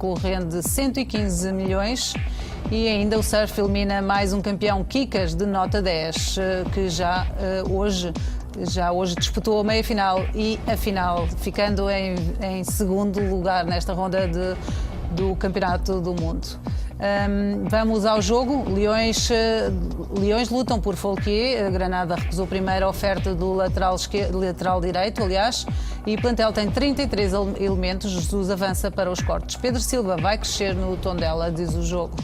com rende de 115 milhões. E ainda o surf elimina mais um campeão Kikas de nota 10, que já hoje disputou a meia-final e a final, ficando em segundo lugar nesta ronda do Campeonato do Mundo. Vamos ao jogo. Leões lutam por Folquier. Granada recusou primeiro a oferta do lateral direito, aliás, e o plantel tem 33 elementos. Jesus avança para os cortes. Pedro Silva vai crescer no Tondela, diz o jogo.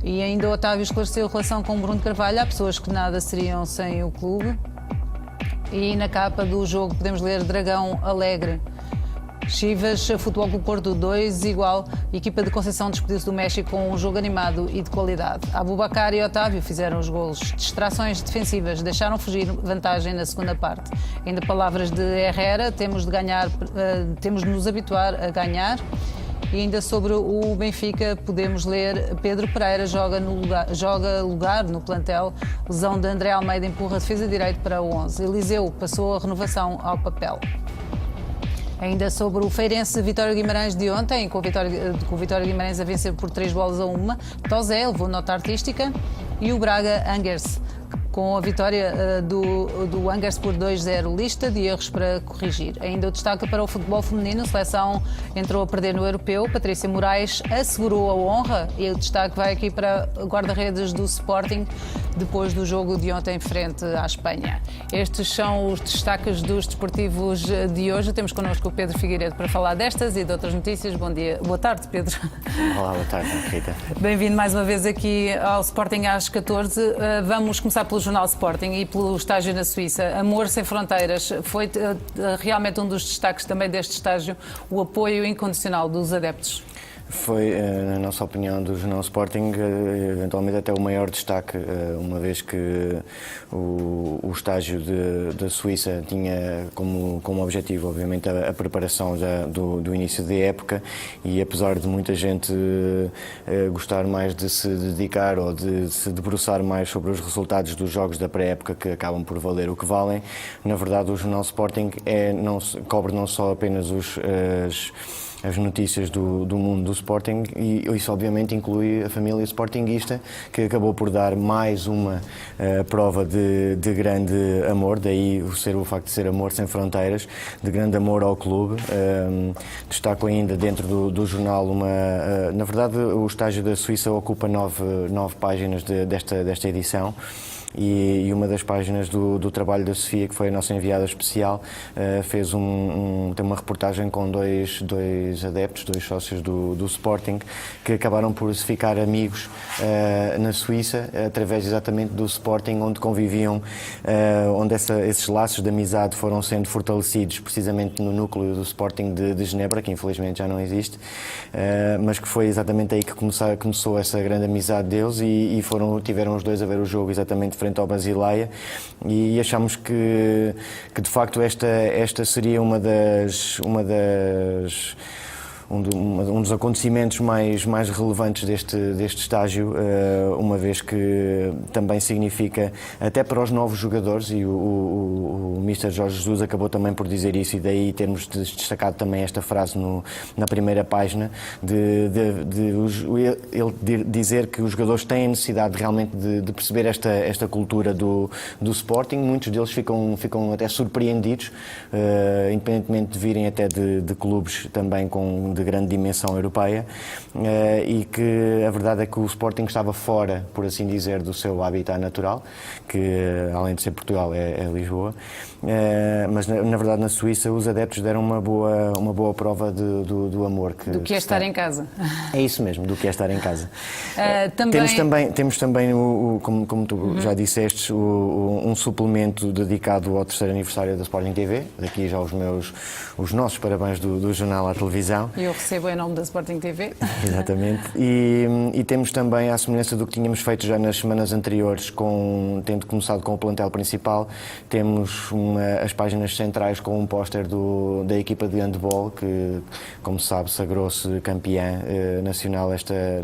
E ainda o Otávio esclareceu a relação com Bruno Carvalho. Há pessoas que nada seriam sem o clube. E na capa do jogo podemos ler Dragão Alegre. Chivas, Futebol Clube Porto 2 igual. Equipa de Conceição despediu-se do México com um jogo animado e de qualidade. Aboubakar e Otávio fizeram os golos. Distrações defensivas deixaram fugir vantagem na segunda parte. Ainda palavras de Herrera, temos de nos habituar a ganhar. E ainda sobre o Benfica podemos ler Pedro Pereira joga lugar no plantel. Lesão de André Almeida empurra a defesa direito para o 11. Eliseu passou a renovação ao papel. Ainda sobre o Feirense Vitória Guimarães de ontem, com o Vitória Guimarães a vencer por 3-1. Tozé levou nota artística e o Braga Angers, com a vitória do Angers por 2-0, lista de erros para corrigir. Ainda o destaque para o futebol feminino, a seleção entrou a perder no europeu, Patrícia Moraes assegurou a honra e o destaque vai aqui para o guarda-redes do Sporting, depois do jogo de ontem frente à Espanha. Estes são os destaques dos desportivos de hoje. Temos connosco o Pedro Figueiredo para falar destas e de outras notícias. Bom dia, boa tarde, Pedro. Olá, boa tarde, Rita. Bem-vindo mais uma vez aqui ao Sporting às 14. Vamos começar pelo Jornal Sporting e pelo estágio na Suíça. Amor sem fronteiras foi realmente um dos destaques também deste estágio, o apoio incondicional dos adeptos. Foi, na nossa opinião, do Jornal Sporting, eventualmente até o maior destaque, uma vez que o estágio da Suíça tinha como objetivo, obviamente, a preparação do início da época, e apesar de muita gente gostar mais de se dedicar ou de se debruçar mais sobre os resultados dos jogos da pré-época, que acabam por valer o que valem, na verdade o Jornal Sporting cobre não só apenas as notícias do mundo do Sporting, e isso obviamente inclui a família sportinguista, que acabou por dar mais uma prova de grande amor, daí o facto de ser amor sem fronteiras, de grande amor ao clube. Destaco ainda dentro do jornal na verdade o estágio da Suíça ocupa nove páginas desta edição. E uma das páginas do trabalho da Sofia, que foi a nossa enviada especial, tem uma reportagem com dois adeptos, dois sócios do Sporting, que acabaram por se ficar amigos na Suíça, através exatamente do Sporting, onde conviviam, onde esses laços de amizade foram sendo fortalecidos, precisamente no núcleo do Sporting de Genebra, que infelizmente já não existe, mas que foi exatamente aí que começou essa grande amizade deles, e tiveram os dois a ver o jogo exatamente frente ao Basileia, e achamos que de facto esta seria um dos acontecimentos mais relevantes deste estágio, uma vez que também significa, até para os novos jogadores, e o Mr. Jorge Jesus acabou também por dizer isso, e daí termos destacado também esta frase na primeira página, de ele dizer que os jogadores têm necessidade realmente de perceber esta cultura do Sporting. Muitos deles ficam até surpreendidos, independentemente de virem até de clubes também de grande dimensão europeia, e que a verdade é que o Sporting estava fora, por assim dizer, do seu habitat natural, que além de ser Portugal é Lisboa, mas na verdade na Suíça os adeptos deram uma boa prova do amor do que é estar em casa. É isso mesmo, do que é estar em casa. Também... Temos também, como tu já disseste, um suplemento dedicado ao terceiro aniversário da Sporting TV. Daqui já os nossos parabéns do jornal à televisão. Eu recebo em nome da Sporting TV. Exatamente. E temos também, à semelhança do que tínhamos feito já nas semanas anteriores, tendo começado com o plantel principal, temos as páginas centrais com um póster da equipa de handball, que, como se sabe, sagrou-se campeã nacional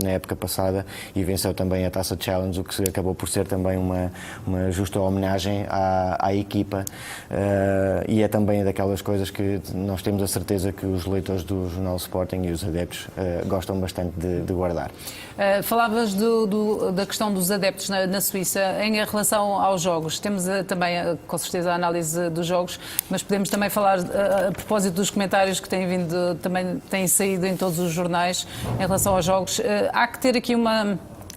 na época passada e venceu também a Taça Challenge, o que acabou por ser também uma justa homenagem à equipa, e é também daquelas coisas que nós temos a certeza que os leitores do Jornal Sporting Sporting e os adeptos gostam bastante de guardar. Falavas da questão dos adeptos na Suíça. Em relação aos jogos, temos também, com certeza, a análise dos jogos, mas podemos também falar, a propósito dos comentários que têm vindo, também têm saído em todos os jornais, em relação aos jogos. Há que ter aqui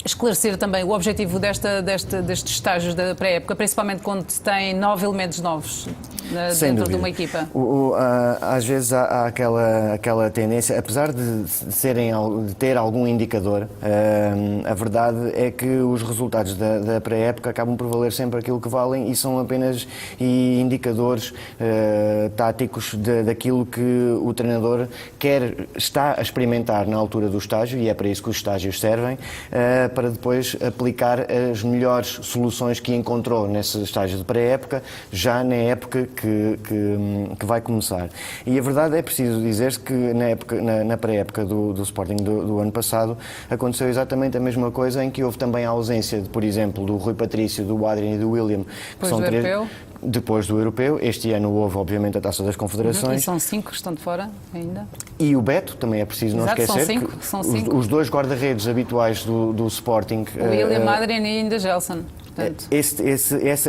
esclarecer também o objetivo destes estágios da pré-época, principalmente quando se tem 9 elementos novos dentro de uma equipa. Às vezes há aquela tendência, apesar de ter algum indicador, a verdade é que os resultados da pré-época acabam por valer sempre aquilo que valem e são apenas indicadores táticos daquilo que o treinador está a experimentar na altura do estágio, e é para isso que os estágios servem, para depois aplicar as melhores soluções que encontrou nesse estágio de pré-época, já na época que vai começar. E a verdade é preciso dizer-se que na pré-época do Sporting do ano passado aconteceu exatamente a mesma coisa, em que houve também a ausência, por exemplo, do Rui Patrício, do Adrian e do William, que são três. Depois do Europeu. Este ano houve, obviamente, a Taça das Confederações. E são 5 que estão de fora ainda. E o Beto, também é preciso não esquecer. São cinco. Os dois guarda-redes habituais do Sporting. O William, Adrian e ainda Gelson.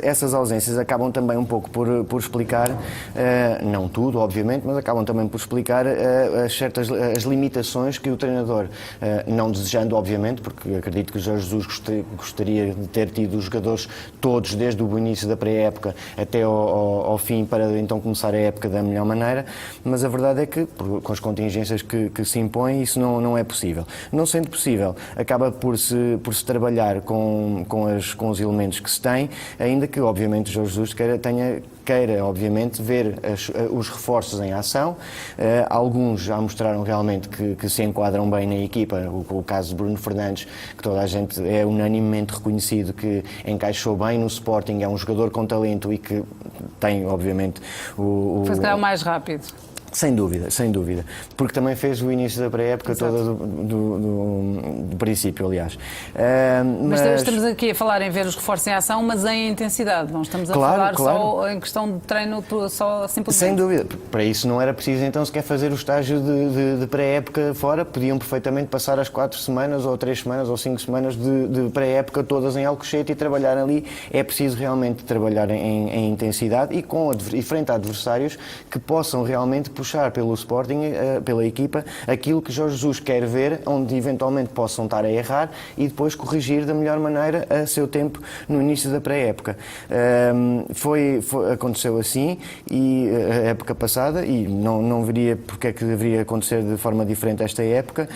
Essas ausências acabam também um pouco por explicar, não tudo, obviamente, mas acabam também por explicar as limitações que o treinador, não desejando, obviamente, porque acredito que o Jorge Jesus gostaria de ter tido os jogadores todos desde o início da pré-época até ao fim, para então começar a época da melhor maneira, mas a verdade é que, com as contingências que se impõem, isso não é possível. Não sendo possível, acaba por se trabalhar com os elementos que se tem, ainda que, obviamente, Jorge Jesus queira, obviamente, ver os reforços em ação. Alguns já mostraram realmente que se enquadram bem na equipa, o caso de Bruno Fernandes, que toda a gente é unanimemente reconhecido que encaixou bem no Sporting, é um jogador com talento e que tem, obviamente, Foi se calhar o mais rápido. Sem dúvida, porque também fez o início da pré-época toda do princípio, aliás. Mas estamos aqui a falar em ver os reforços em ação, mas em intensidade, não estamos a falar só em questão de treino, só simplesmente. Sem dúvida, para isso não era preciso então sequer fazer o estágio de pré-época fora, podiam perfeitamente passar as 4 semanas, ou 3 semanas, ou 5 semanas de pré-época todas em Alcochete e trabalhar ali. É preciso realmente trabalhar em intensidade e frente a adversários que possam realmente puxar pelo Sporting, pela equipa, aquilo que Jorge Jesus quer ver, onde eventualmente possam estar a errar e depois corrigir da melhor maneira a seu tempo no início da pré-época. Aconteceu assim e a época passada, e não veria porque é que deveria acontecer de forma diferente esta época.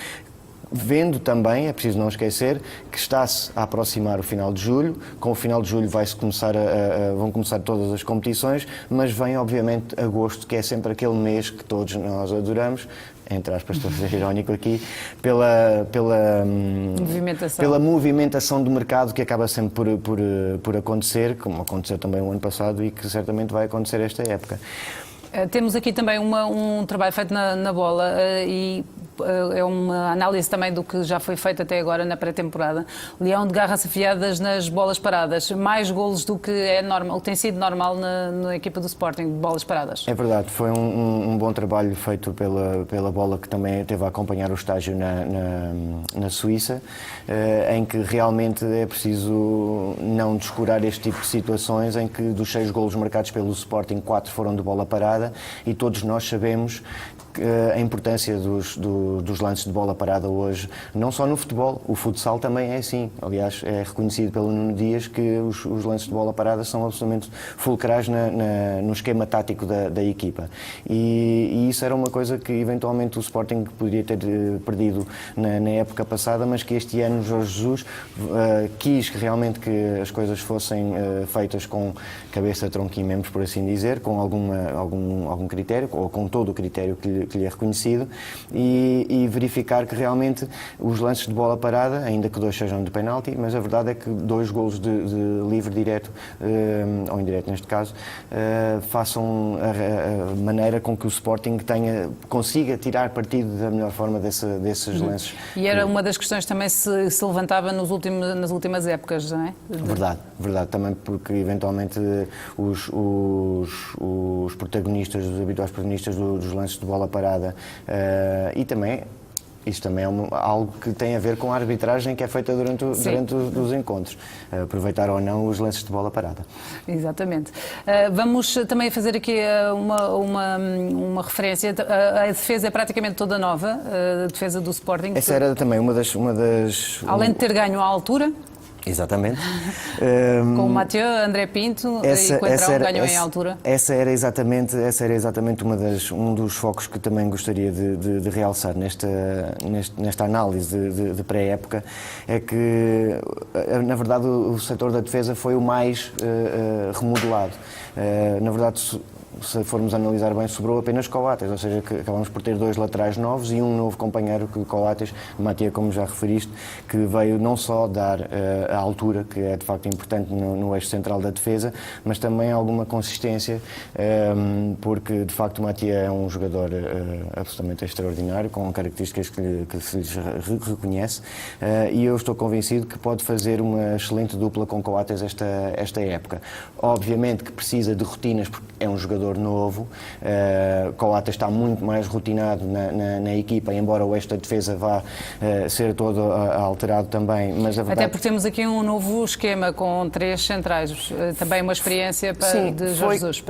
Vendo também, é preciso não esquecer, que está-se a aproximar o final de julho. Com o final de julho vão começar todas as competições, mas vem obviamente agosto, que é sempre aquele mês que todos nós adoramos, entre aspas, estou a ser irónico aqui, pela movimentação do mercado, que acaba sempre por acontecer, como aconteceu também o ano passado e que certamente vai acontecer esta época. Temos aqui também um trabalho feito na bola e é uma análise também do que já foi feito até agora na pré-temporada. Leão de garras afiadas nas bolas paradas, mais golos do que é normal, tem sido normal na equipa do Sporting, de bolas paradas. É verdade, foi um bom trabalho feito pela bola, que também teve a acompanhar o estágio na Suíça, em que realmente é preciso não descurar este tipo de situações, em que dos 6 golos marcados pelo Sporting, 4 foram de bola parada, e todos nós sabemos a importância dos lances de bola parada hoje, não só no futebol, o futsal também é assim. Aliás, é reconhecido pelo Nuno Dias que os lances de bola parada são absolutamente fulcrais no esquema tático da equipa. E isso era uma coisa que eventualmente o Sporting poderia ter perdido na época passada, mas que este ano Jorge Jesus quis realmente que as coisas fossem feitas com cabeça, tronco e membros, por assim dizer, com algum critério, ou com todo o critério que lhe é reconhecido, e verificar que realmente os lances de bola parada, ainda que 2 sejam de penalti, mas a verdade é que 2 golos de livre direto, ou indireto neste caso, façam a maneira com que o Sporting consiga tirar partido da melhor forma desses lances. E era uma das questões também se levantava nas últimas épocas, não é? Verdade, também porque eventualmente os protagonistas, os habituais protagonistas dos lances de bola parada, e também isto também é algo que tem a ver com a arbitragem que é feita durante os encontros. Aproveitar ou não os lances de bola parada. Exatamente. Vamos também fazer aqui uma referência. A defesa é praticamente toda nova, a defesa do Sporting. Essa era também uma das... Além de ter ganho à altura. Exatamente. Com o Mathieu, André Pinto e Coentrão ganham em altura. Essa era exatamente um dos focos que também gostaria de realçar nesta análise de pré-época, é que, na verdade, o setor da defesa foi o mais remodelado. Na verdade, se formos analisar bem, sobrou apenas Coates, ou seja, que acabamos por ter 2 laterais novos e um novo companheiro, que Coates, Mathieu, como já referiste, que veio não só dar a altura, que é de facto importante no eixo central da defesa, mas também alguma consistência, porque de facto Mathieu é um jogador absolutamente extraordinário, com características que se lhes reconhece, e eu estou convencido que pode fazer uma excelente dupla com Coates esta época. Obviamente que precisa de rotinas, porque é um jogador novo. Coates está muito mais rotinado na equipa, embora o eixo da defesa vá ser todo alterado também, mas a verdade... Até porque temos aqui um novo esquema com 3 centrais, também uma experiência de Jorge Jesus.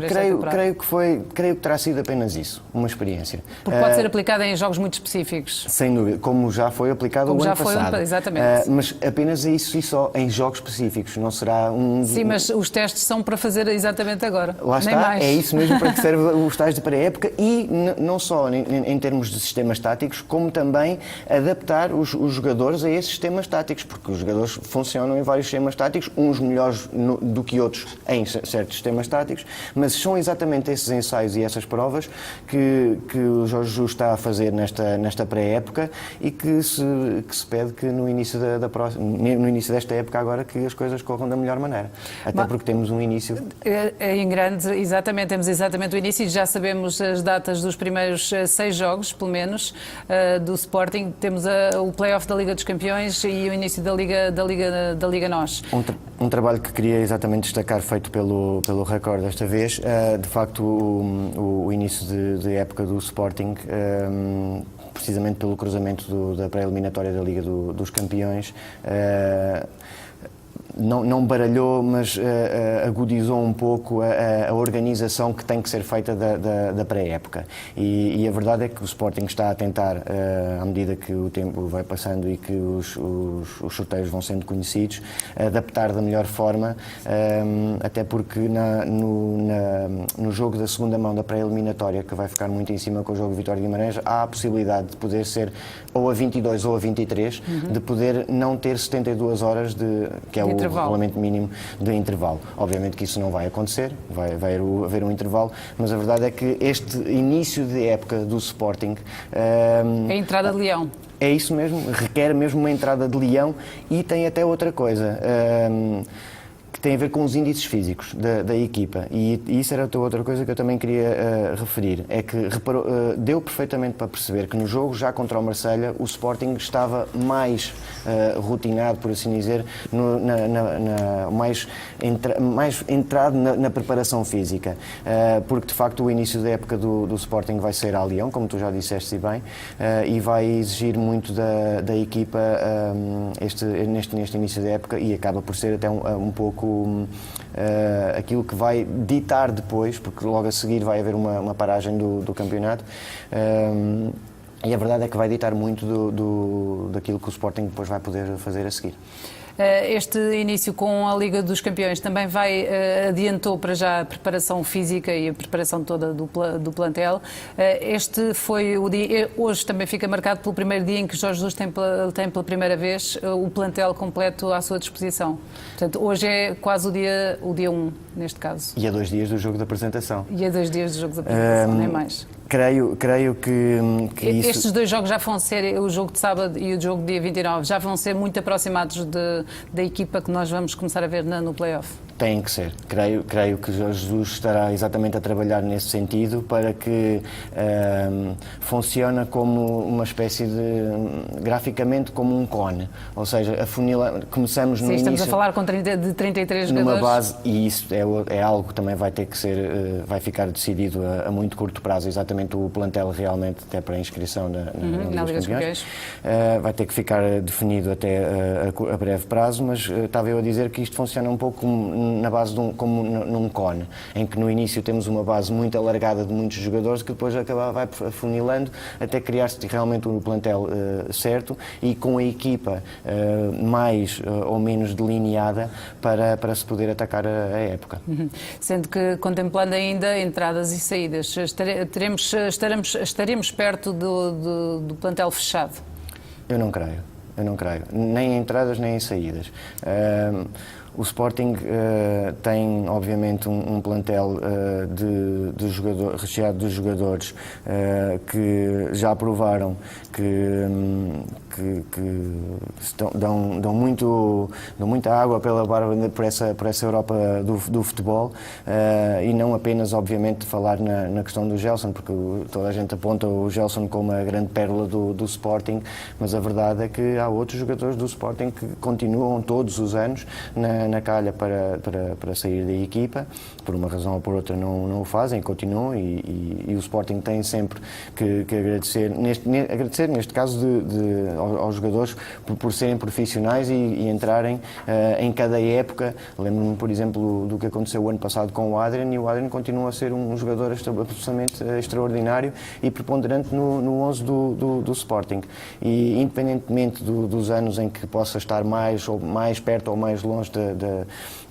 Creio que terá sido apenas isso, uma experiência. Porque pode ser aplicada em jogos muito específicos. Sem dúvida, como já foi aplicado o ano passado. Exatamente. Mas apenas isso e só em jogos específicos, não será um... Sim, mas os testes são para fazer exatamente agora. Lá está, nem mais. É isso mesmo para que serve os tais de pré-época, e não só em termos de sistemas táticos, como também adaptar os jogadores a esses sistemas táticos, porque os jogadores funcionam em vários sistemas táticos, uns melhores do que outros em certos sistemas táticos, mas são exatamente esses ensaios e essas provas que o Jorge Jesus está a fazer nesta pré-época, e que se pede que no início desta época agora que as coisas corram da melhor maneira. Até porque temos um início... Em grande, exatamente, temos exatamente o início, e já sabemos as datas dos primeiros 6 jogos, pelo menos, do Sporting. Temos o play-off da Liga dos Campeões e o início da Liga NOS. Um trabalho que queria exatamente destacar, feito pelo Record desta vez, de facto o início de época do Sporting, precisamente pelo cruzamento da pré-eliminatória da Liga dos Campeões, não baralhou, mas agudizou um pouco a organização que tem que ser feita da pré-época. E a verdade é que o Sporting está a tentar, à medida que o tempo vai passando e que os sorteios vão sendo conhecidos, adaptar da melhor forma, até porque no jogo da segunda mão da pré-eliminatória, que vai ficar muito em cima com o jogo Vitória de Guimarães, há a possibilidade de poder ser ou a 22 ou a 23, de poder não ter 72 horas, que é o regulamento mínimo de intervalo. Obviamente que isso não vai acontecer, vai haver um intervalo, mas a verdade é que este início de época do Sporting... É a entrada de leão. É isso mesmo, requer mesmo uma entrada de leão, e tem até outra coisa... que tem a ver com os índices físicos da equipa, e isso era outra coisa que eu também queria referir, é que deu perfeitamente para perceber que no jogo já contra o Marselha o Sporting estava mais rotinado, por assim dizer, mais entrado na preparação física, porque de facto o início da época do Sporting vai ser a Leão, como tu já disseste bem, e vai exigir muito da equipa neste início da época, e acaba por ser até um pouco aquilo que vai ditar depois, porque logo a seguir vai haver uma paragem do campeonato, e a verdade é que vai ditar muito daquilo que o Sporting depois vai poder fazer a seguir. Este início com a Liga dos Campeões também adiantou para já a preparação física e a preparação toda do plantel. Este foi o dia, hoje também fica marcado pelo primeiro dia em que Jorge Jesus tem pela primeira vez o plantel completo à sua disposição. Portanto, hoje é quase o dia 1, neste caso. E a 2 dias do jogo da apresentação. E a 2 dias do jogo da apresentação, nem mais. Creio que Estes 2 jogos já vão ser, o jogo de sábado e o jogo de dia 29, já vão ser muito aproximados da equipa que nós vamos começar a ver no play-off? Tem que ser. Creio que Jorge Jesus estará exatamente a trabalhar nesse sentido para que funcione como uma espécie de, graficamente, como um cone. Ou seja, começamos no início... Estamos a falar de 33 numa jogadores. base, e isso é algo que também vai ter que ser, vai ficar decidido a muito curto prazo, exatamente o plantel realmente, até para a inscrição na Liga dos Campeões. Vai ter que ficar definido até a breve prazo, mas estava eu a dizer que isto funciona um pouco na base como num cone, em que no início temos uma base muito alargada de muitos jogadores que depois vai afunilando até criar-se realmente um plantel certo e com a equipa mais ou menos delineada para se poder atacar a época. Sendo que, contemplando ainda entradas e saídas, estaremos perto do plantel fechado? Eu não creio. Nem em entradas nem em saídas. O Sporting tem, obviamente, um plantel recheado de jogadores que já provaram que dão muita água pela barba por essa Europa do futebol, e não apenas, obviamente, falar na questão do Gelson, porque toda a gente aponta o Gelson como a grande pérola do Sporting, mas a verdade é que há outros jogadores do Sporting que continuam todos os anos na calha para sair da equipa, por uma razão ou por outra não o fazem, continuam, e o Sporting tem sempre que agradecer neste caso aos jogadores por serem profissionais e entrarem em cada época. Lembro-me, por exemplo, do que aconteceu o ano passado com o Adrian, e o Adrian continua a ser um jogador absolutamente extraordinário e preponderante no 11 do Sporting, e independentemente dos anos em que possa estar mais perto ou mais longe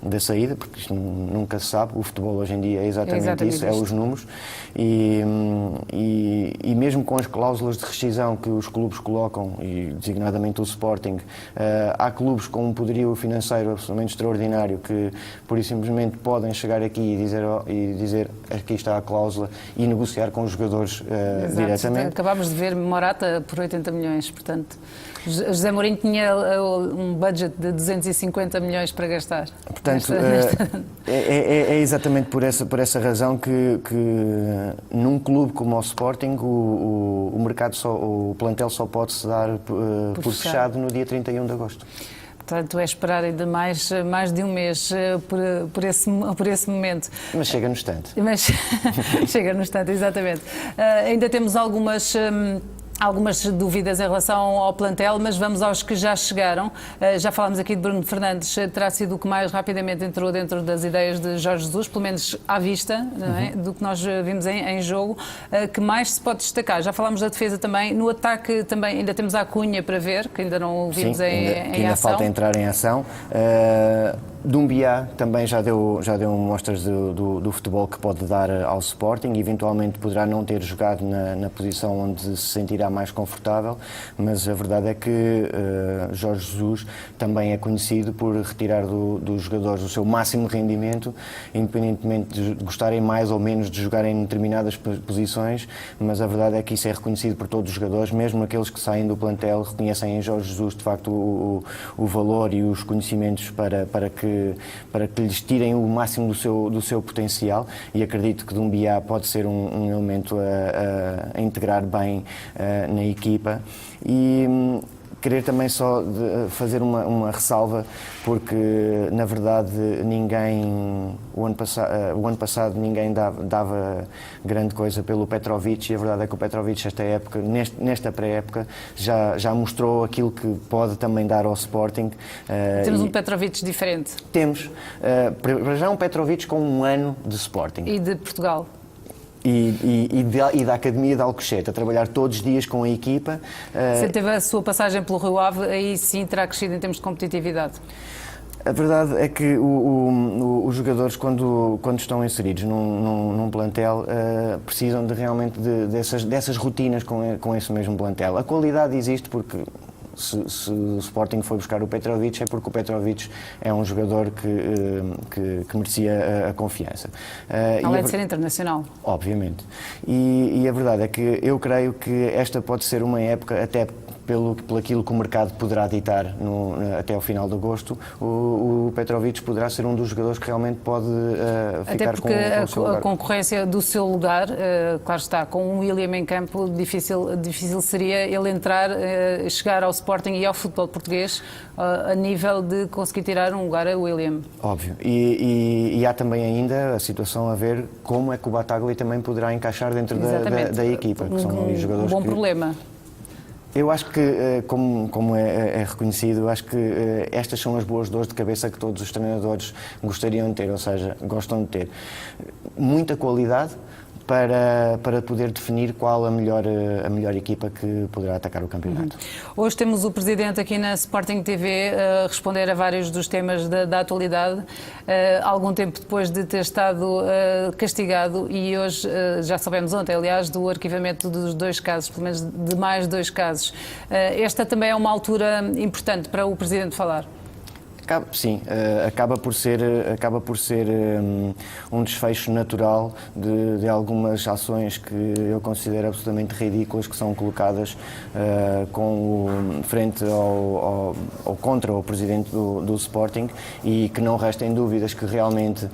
da saída, porque isto nunca se sabe, o futebol hoje em dia é exatamente isso, é os números, e mesmo com as cláusulas de rescisão que os clubes colocam, e designadamente o Sporting, há clubes com um poderio financeiro absolutamente extraordinário que, por isso simplesmente, podem chegar aqui e dizer aqui está a cláusula e negociar com os jogadores diretamente. Acabámos de ver Morata por 80 milhões, portanto, José Mourinho tinha um budget de 250 milhões para gastar. Portanto, é exatamente por essa razão que num clube como o Sporting o mercado o plantel só pode se dar por fechado no dia 31 de agosto. Portanto, é esperar ainda mais de um mês por esse momento. Mas chega no instante. Chega no instante, exatamente. Ainda temos algumas dúvidas em relação ao plantel, mas vamos aos que já chegaram. Já falámos aqui de Bruno Fernandes, terá sido o que mais rapidamente entrou dentro das ideias de Jorge Jesus, pelo menos à vista, não é? Do que nós vimos em jogo. Que mais se pode destacar? Já falámos da defesa também. No ataque também ainda temos a Cunha para ver, que ainda não o vimos em ainda ação. Falta entrar em ação. Doumbia também já deu mostras do futebol que pode dar ao Sporting, e eventualmente poderá não ter jogado na posição onde se sentirá mais confortável, mas a verdade é que Jorge Jesus também é conhecido por retirar dos jogadores o seu máximo rendimento, independentemente de gostarem mais ou menos de jogarem em determinadas posições, mas a verdade é que isso é reconhecido por todos os jogadores, mesmo aqueles que saem do plantel reconhecem em Jorge Jesus de facto o valor e os conhecimentos para que lhes tirem o máximo do seu potencial, e acredito que Doumbia pode ser um elemento a integrar bem na equipa. E querer também só fazer uma ressalva, porque na verdade o ano passado ninguém dava grande coisa pelo Petrovic, e a verdade é que o Petrovic nesta pré-época já mostrou aquilo que pode também dar ao Sporting. Temos um Petrovic diferente. Temos, para já um Petrovic com um ano de Sporting. E de Portugal. E da Academia de Alcochete, a trabalhar todos os dias com a equipa. Você teve a sua passagem pelo Rio Ave, aí sim terá crescido em termos de competitividade. A verdade é que os jogadores, quando estão inseridos num plantel, precisam realmente dessas rotinas com esse mesmo plantel. A qualidade existe porque... Se o Sporting foi buscar o Petrovic, é porque o Petrovic é um jogador que merecia a confiança. Além de ser internacional. Obviamente. E a verdade é que eu creio que esta pode ser uma época, até por aquilo que o mercado poderá ditar até ao final de agosto, o Petrovic poderá ser um dos jogadores que realmente pode ficar com o seu lugar. A concorrência do seu lugar, claro está, com o William em campo, difícil seria ele entrar, chegar ao Sporting e ao futebol português a nível de conseguir tirar um lugar a William. Óbvio. E há também ainda a situação a ver como é que o Battaglia também poderá encaixar dentro da equipa. Que são jogadores problema. Eu acho que, como é reconhecido, eu acho que estas são as boas dores de cabeça que todos os treinadores gostariam de ter, ou seja, gostam de ter. Muita qualidade para poder definir qual a melhor equipa que poderá atacar o campeonato. Hoje temos o Presidente aqui na Sporting TV a responder a vários dos temas da atualidade, algum tempo depois de ter estado castigado, e hoje, já soubemos ontem, aliás, do arquivamento dos 2 casos, pelo menos de mais 2 casos. Esta também é uma altura importante para o Presidente falar. Sim, acaba por ser um desfecho natural de algumas ações que eu considero absolutamente ridículas, que são colocadas frente ou contra o Presidente do Sporting, e que não restem dúvidas que realmente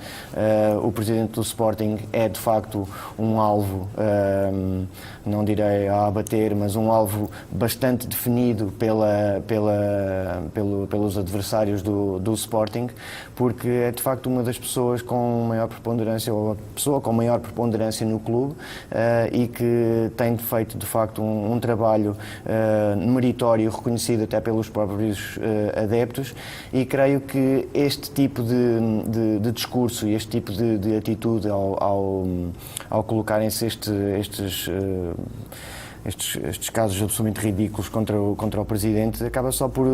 o Presidente do Sporting é de facto um alvo, não direi a abater, mas um alvo bastante definido pelos adversários do Sporting, porque é de facto uma das pessoas com maior preponderância, ou a pessoa com maior preponderância no clube, e que tem feito de facto um trabalho meritório, reconhecido até pelos próprios adeptos, e creio que este tipo de discurso e este tipo de atitude ao colocarem-se estes casos absolutamente ridículos contra o Presidente, acaba só por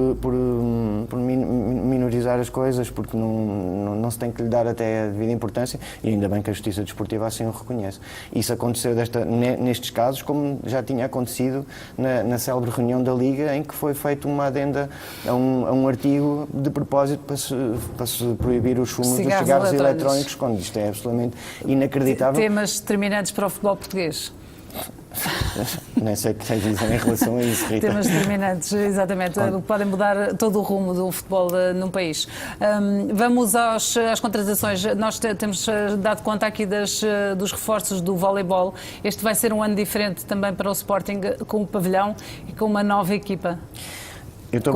minorizar as coisas, porque não se tem que lhe dar até a devida importância, e ainda bem que a Justiça Desportiva assim o reconhece. Isso aconteceu nestes casos, como já tinha acontecido na célebre reunião da Liga, em que foi feita uma adenda a um artigo de propósito para se proibir os fumos dos cigarros eletrónicos, quando isto é absolutamente inacreditável. Temas determinantes para o futebol português. Nem sei o que tens a dizer em relação a isso, Rita. Temas determinantes, exatamente, podem mudar todo o rumo do futebol num país. Vamos às contratações. Nós temos dado conta aqui dos reforços do voleibol. Este vai ser um ano diferente também para o Sporting, com o pavilhão e com uma nova equipa.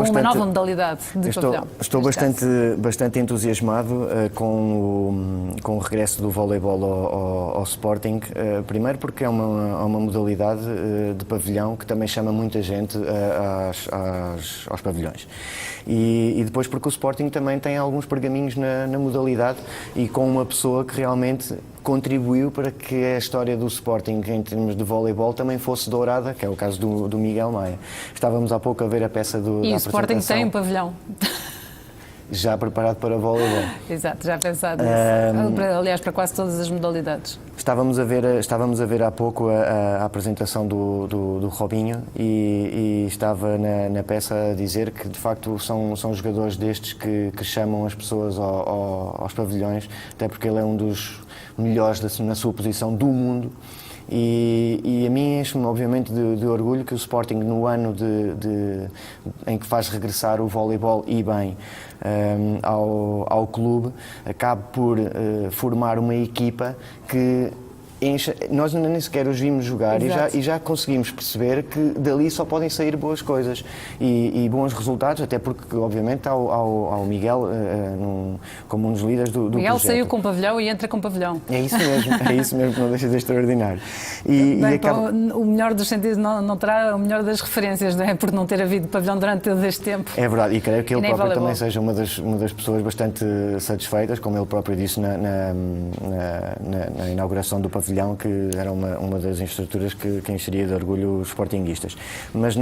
Uma nova modalidade de pavilhão. Estou bastante entusiasmado com o regresso do voleibol ao Sporting. Primeiro porque é uma modalidade de pavilhão que também chama muita gente aos pavilhões. E depois porque o Sporting também tem alguns pergaminhos na modalidade, e com uma pessoa que realmente contribuiu para que a história do Sporting em termos de voleibol também fosse dourada, que é o caso do Miguel Maia. Estávamos há pouco a ver a peça da apresentação. E o Sporting tem um pavilhão. Já preparado para voleibol. Exato, já pensado nisso. Aliás, para quase todas as modalidades. Estávamos a ver há pouco a apresentação do Robinho, e estava na peça a dizer que de facto são jogadores destes que chamam as pessoas aos pavilhões, até porque ele é um dos melhores na sua posição do mundo. E a mim enche-me obviamente de orgulho que o Sporting, no ano em que faz regressar o voleibol, e bem, ao clube, acabe por formar uma equipa que nós nem sequer os vimos jogar, e já conseguimos perceber que dali só podem sair boas coisas e bons resultados, até porque obviamente ao Miguel como um dos líderes do Miguel projeto. Saiu com pavilhão e entra com pavilhão. É isso mesmo, que não deixa de ser extraordinário. O melhor dos sentidos não terá o melhor das referências, não é? Por não ter havido pavilhão durante todo este tempo. É verdade, e creio que ele próprio também seja uma das pessoas bastante satisfeitas, como ele próprio disse na inauguração do pavilhão, que era uma das infraestruturas que encheria de orgulho os sportinguistas. Mas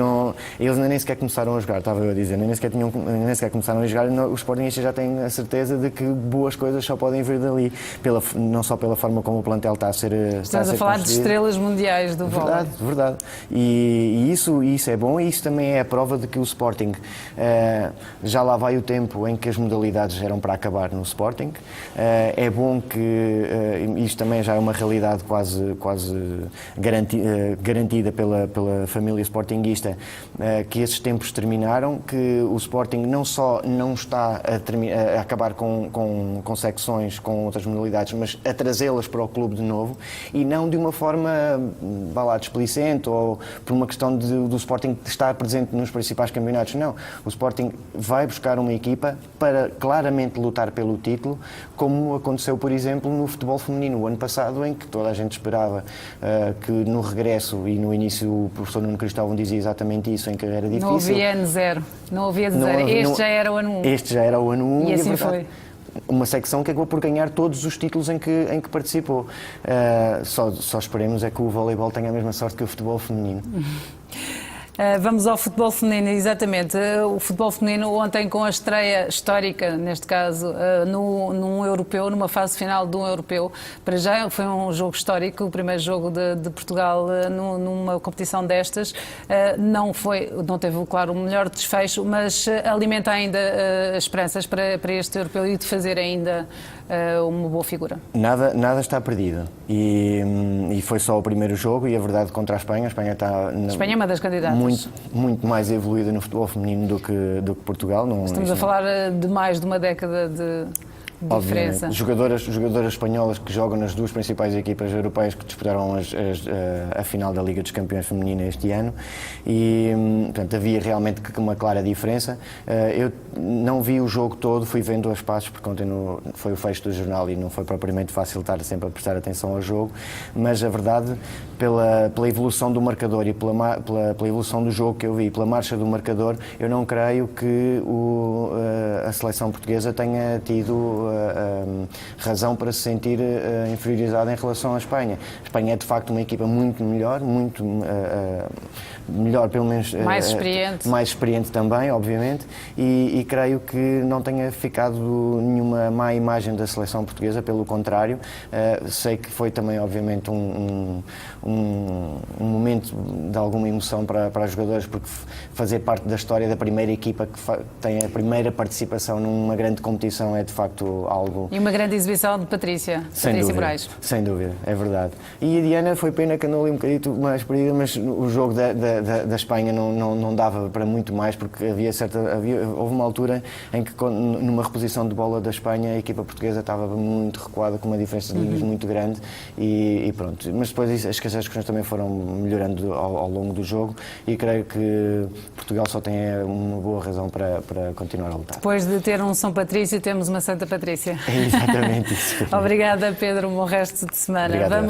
eles nem sequer começaram a jogar, estava eu a dizer, nem sequer começaram a jogar, os sportinguistas já têm a certeza de que boas coisas só podem vir dali, não só pela forma como o plantel está a ser Estás a falar de estrelas mundiais do vôlei. Verdade. E isso é bom, e isso também é a prova de que o Sporting, já lá vai o tempo em que as modalidades eram para acabar no Sporting. É bom que isto também já é uma realidade estabilidade quase garantida pela família sportinguista, que esses tempos terminaram, que o Sporting não só não está a acabar com secções, com outras modalidades, mas a trazê-las para o clube de novo, e não de uma forma, vá lá, displicente ou por uma questão do Sporting estar presente nos principais campeonatos. Não, o Sporting vai buscar uma equipa para claramente lutar pelo título, como aconteceu, por exemplo, no futebol feminino o ano passado, em que toda a gente esperava que no regresso e no início o professor Nuno Cristóvão dizia exatamente isso, em que era difícil. Não havia ano zero. Não havia ano zero. Este já era o ano 1. Este já era o ano 1 e assim verdade, foi. Uma secção que acabou por ganhar todos os títulos em que participou. Só esperemos é que o voleibol tenha a mesma sorte que o futebol feminino. Vamos ao futebol feminino, exatamente. O futebol feminino ontem com a estreia histórica, neste caso, num europeu, numa fase final de um europeu. Para já foi um jogo histórico, o primeiro jogo de Portugal numa competição destas. Não teve, claro, o melhor desfecho, mas alimenta ainda as esperanças para este europeu e de fazer ainda uma boa figura. Nada está perdido. E foi só o primeiro jogo, e a verdade contra a Espanha. A Espanha está... A Espanha é uma das candidatas. Muito mais evoluída no futebol feminino do que Portugal. Estamos a falar de mais de uma década de diferença. Jogadoras espanholas que jogam nas duas principais equipas europeias que disputaram a final da Liga dos Campeões Feminina este ano, e portanto havia realmente uma clara diferença. Eu não vi o jogo todo, fui vendo as passos porque ontem foi o fecho do jornal e não foi propriamente fácil estar sempre a prestar atenção ao jogo, mas a verdade, pela evolução do marcador e pela evolução do jogo que eu vi, pela marcha do marcador, eu não creio que a seleção portuguesa tenha tido razão para se sentir inferiorizada em relação à Espanha. A Espanha é de facto uma equipa muito melhor, melhor, pelo menos mais experiente também, obviamente, e creio que não tenha ficado nenhuma má imagem da seleção portuguesa, pelo contrário. Sei que foi também, obviamente, um momento de alguma emoção para as jogadoras, porque fazer parte da história da primeira equipa que tem a primeira participação numa grande competição é de facto algo... E uma grande exibição de Patrícia Moraes. Sem dúvida, é verdade. E a Diana, foi pena que andou ali um bocadinho mais perdida, mas o jogo da Espanha não dava para muito mais, porque houve uma altura em que, numa reposição de bola da Espanha, a equipa portuguesa estava muito recuada, com uma diferença de linhas muito grande, e pronto. Mas depois as questões também foram melhorando ao longo do jogo, e creio que Portugal só tem uma boa razão para continuar a lutar. Depois de ter um São Patrício, temos uma Santa Patrícia. É exatamente isso. Obrigada, Pedro. Um bom resto de semana. Obrigado.